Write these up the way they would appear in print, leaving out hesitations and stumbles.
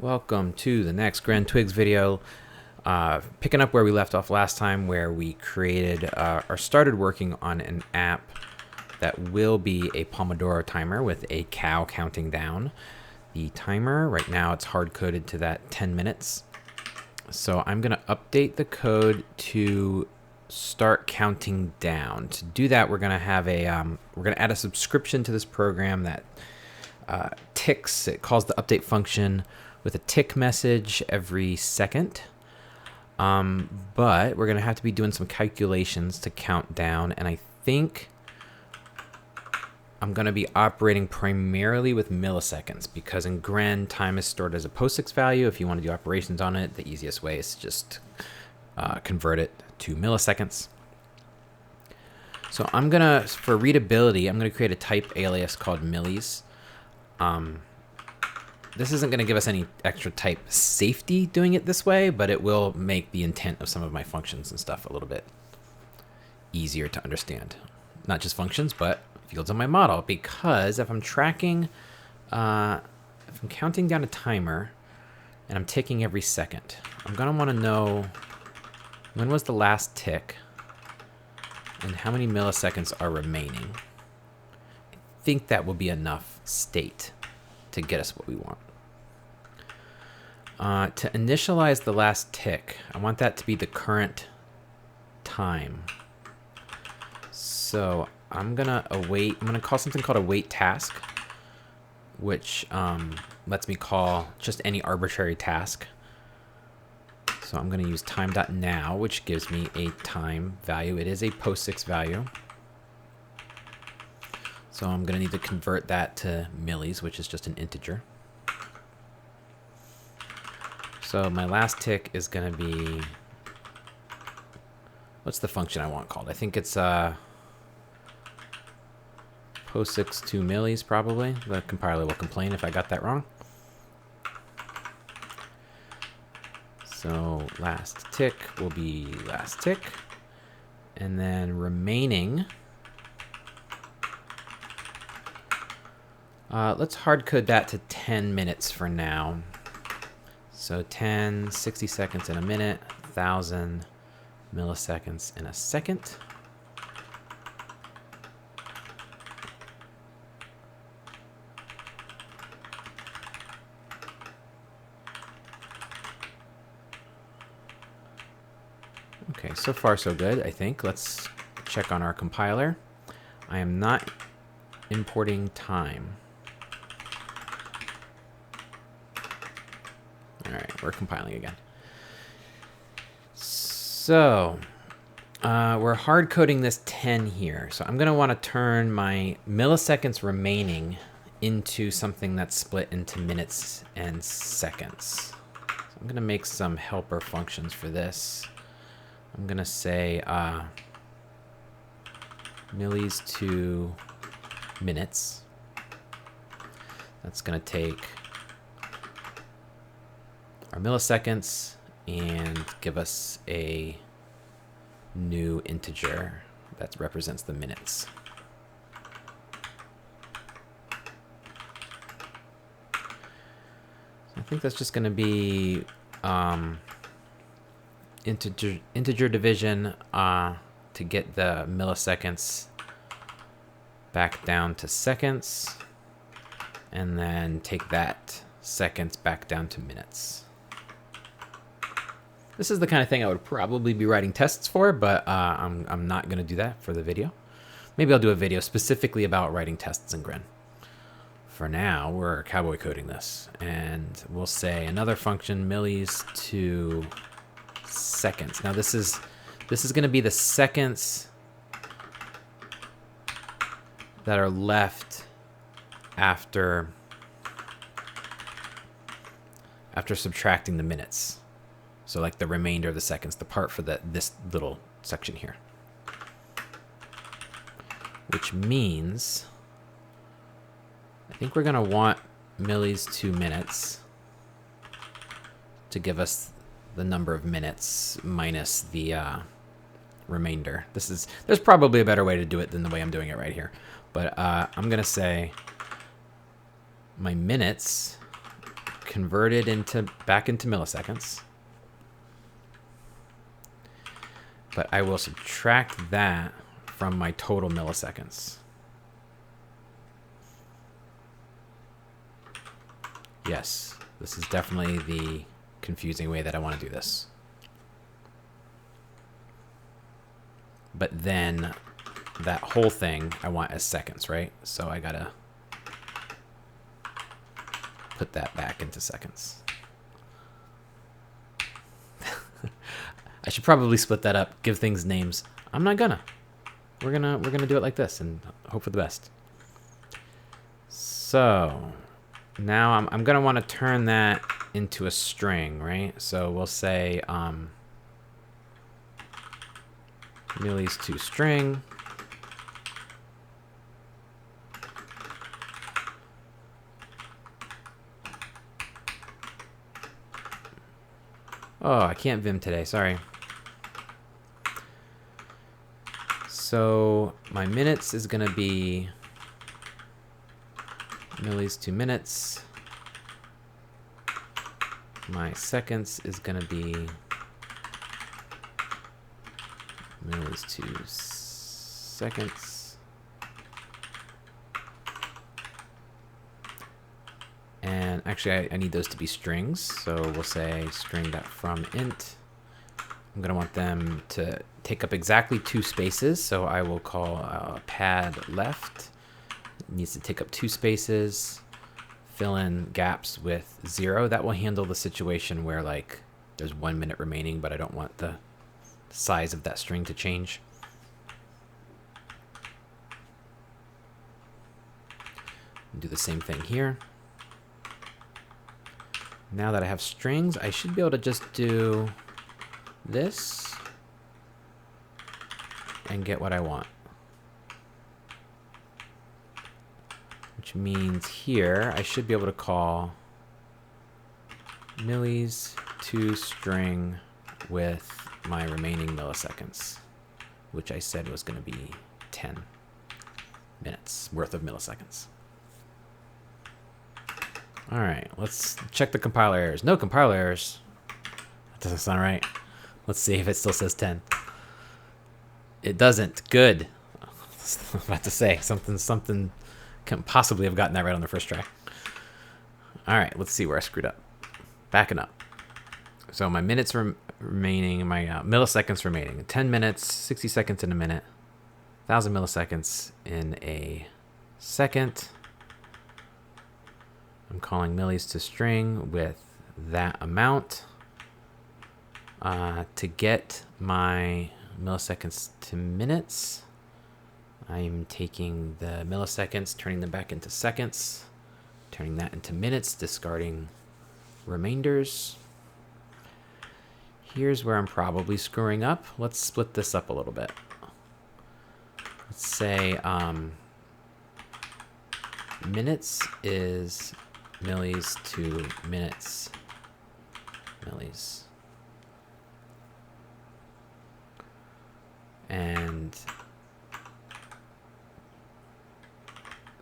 Welcome to the next Gren Twigs video. Picking up where we left off last time, where we created or started working on an app that will be a Pomodoro timer with a cow counting down. The timer, right now it's hard-coded to that 10 minutes. So I'm going to update the code to start counting down. To do that, we're going to have we're going to add a subscription to this program that ticks. It calls the update function with a tick message every second. But we're going to have to be doing some calculations to count down, and I think I'm going to be operating primarily with milliseconds, because in Gren, time is stored as a POSIX value. If you want to do operations on it, the easiest way is just convert it to milliseconds. So I'm going to, for readability, I'm going to create a type alias called millis. This isn't going to give us any extra type safety doing it this way, but it will make the intent of some of my functions and stuff a little bit easier to understand. Not just functions, but fields on my model, because if I'm tracking, if I'm counting down a timer and I'm ticking every second, I'm going to want to know when was the last tick and how many milliseconds are remaining. I think that will be enough state to get us what we want. To initialize the last tick, I want that to be the current time. So I'm gonna await. I'm gonna call something called await task, which lets me call just any arbitrary task. So I'm gonna use time.now, which gives me a time value. It is a POSIX value. So I'm going to need to convert that to millis, which is just an integer. So my last tick is going to be, what's the function I want called? I think it's POSIX to millis, probably. The compiler will complain if I got that wrong. So last tick will be last tick. And then remaining, let's hard code that to 10 minutes for now. So 10, 60 seconds in a minute, 1,000 milliseconds in a second. Okay, so far so good, I think. Let's check on our compiler. I am not importing time. All right, we're compiling again. So we're hard coding this 10 here. So I'm going to want to turn my milliseconds remaining into something that's split into minutes and seconds. So I'm going to make some helper functions for this. I'm going to say millis to minutes. That's going to take our milliseconds and give us a new integer that represents the minutes. I think that's just going to be integer division to get the milliseconds back down to seconds, and then take that seconds back down to minutes. This is the kind of thing I would probably be writing tests for, but I'm not going to do that for the video. Maybe I'll do a video specifically about writing tests in Gren. For now, we're cowboy coding this, and we'll say another function, millis to seconds. Now this is going to be the seconds that are left after subtracting the minutes. So like the remainder of the seconds, the part for this little section here. Which means I think we're going to want millis to minutes to give us the number of minutes minus the remainder. There's probably a better way to do it than the way I'm doing it right here. But I'm going to say my minutes convert it back into milliseconds. But I will subtract that from my total milliseconds. Yes, this is definitely the confusing way that I want to do this. But then that whole thing I want as seconds, right? So I gotta put that back into seconds. I should probably split that up, give things names. I'm not gonna. We're gonna do it like this and hope for the best. So now I'm gonna want to turn that into a string, right? So we'll say millis to string. Oh, I can't Vim today, sorry. So my minutes is gonna be millis to minutes. My seconds is gonna be millis to seconds. And actually I need those to be strings, so we'll say string.from int. I'm gonna want them to take up exactly 2 spaces, so I will call pad left. It needs to take up 2 spaces, fill in gaps with 0. That will handle the situation where like there's 1 minute remaining, but I don't want the size of that string to change. Do the same thing here. Now that I have strings, I should be able to just do this and get what I want. Which means here I should be able to call millis to string with my remaining milliseconds, which I said was going to be 10 minutes worth of milliseconds. All right, let's check the compiler errors. No compiler errors. That doesn't sound right. Let's see if it still says 10. It doesn't. Good. I was about to say something can possibly have gotten that right on the first try. All right, let's see where I screwed up. Backing up. So my minutes remaining, my milliseconds remaining. 10 minutes, 60 seconds in a minute, 1,000 milliseconds in a second. I'm calling millis to string with that amount. To get my milliseconds to minutes, I'm taking the milliseconds, turning them back into seconds, turning that into minutes, discarding remainders. Here's where I'm probably screwing up. Let's split this up a little bit. Let's say minutes is millis to minutes, millis. And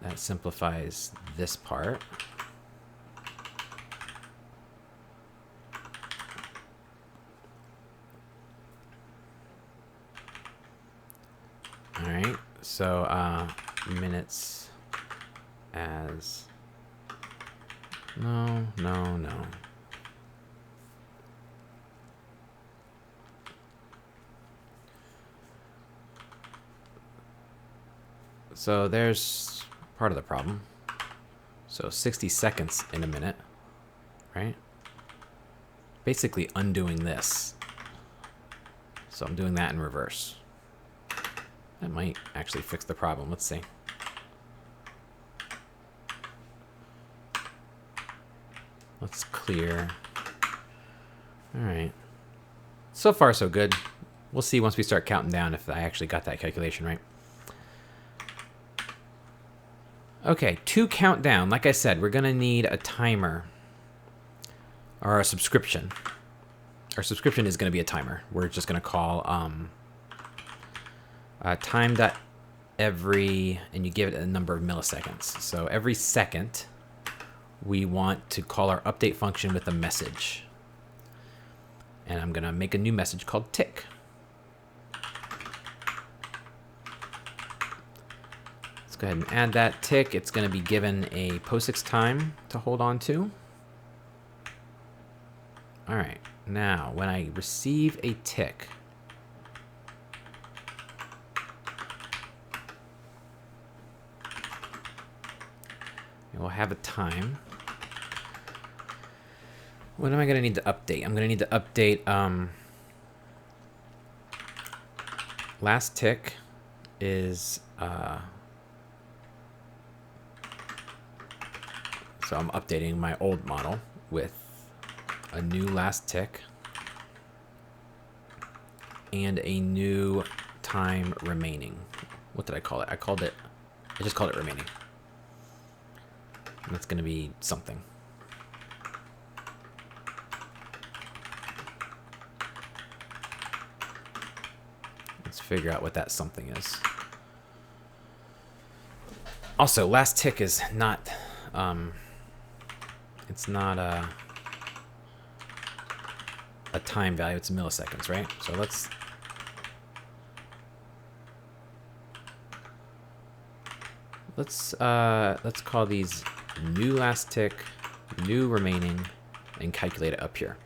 that simplifies this part. All right, so minutes as no. So there's part of the problem. So 60 seconds in a minute, right? Basically undoing this. So I'm doing that in reverse. That might actually fix the problem. Let's see. Let's clear. All right. So far, so good. We'll see once we start counting down if I actually got that calculation right. Okay, to count down, like I said, we're going to need a timer or a subscription. Our subscription is going to be a timer. We're just going to call time.every, and you give it a number of milliseconds. So every second, we want to call our update function with a message. And I'm going to make a new message called tick. Let's go ahead and add that tick. It's going to be given a POSIX time to hold on to. All right, now when I receive a tick, it will have a time. What am I going to need to update? I'm going to need to update last tick is so I'm updating my old model with a new last tick and a new time remaining. What did I call it? I just called it remaining. And that's going to be something. Let's figure out what that something is. Also, last tick is not, it's not a time value, it's milliseconds, right? So let's call these new last tick, new remaining, and calculate it up here.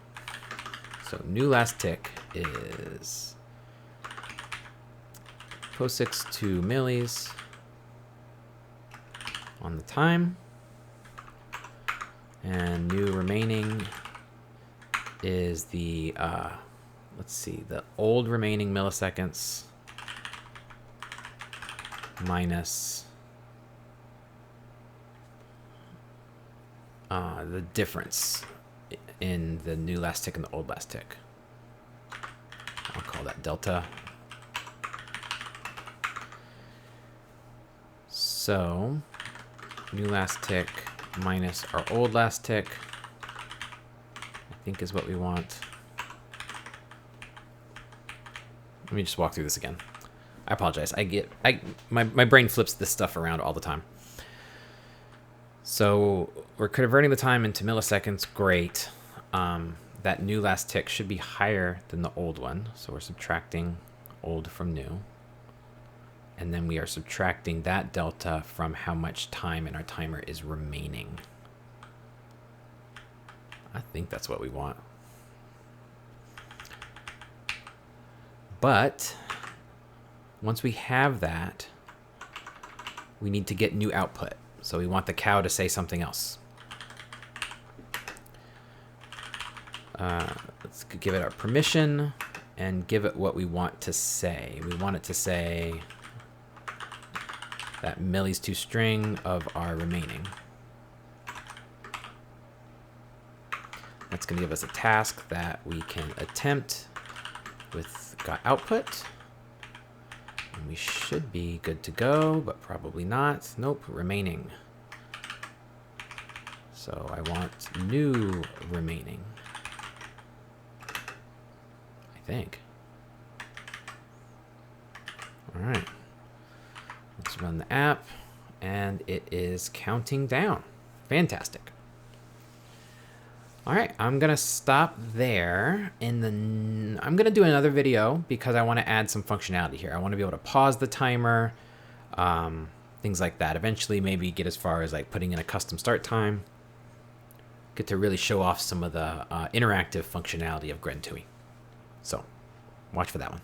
So new last tick is POSIX 2 millis on the time, and new remaining is the let's see, the old remaining milliseconds minus the difference in the new last tick and the old last tick. I'll call that delta. So new last tick minus our old last tick, I think is what we want. Let me just walk through this again. I apologize. My brain flips this stuff around all the time. So we're converting the time into milliseconds. Great. That new last tick should be higher than the old one. So we're subtracting old from new. And then we are subtracting that delta from how much time in our timer is remaining. I think that's what we want. But once we have that, we need to get new output. So we want the cow to say something else. Let's give it our permission and give it what we want to say. We want it to say that millis to string of our remaining. That's going to give us a task that we can attempt with got output. And we should be good to go, but probably not. Nope, remaining. So I want new remaining, I think. All right. Let's run the app, and it is counting down. Fantastic. All right, I'm gonna stop there, and then I'm gonna do another video because I want to add some functionality here. I want to be able to pause the timer, things like that. Eventually, maybe get as far as like putting in a custom start time. Get to really show off some of the interactive functionality of Gren TUI. So, watch for that one.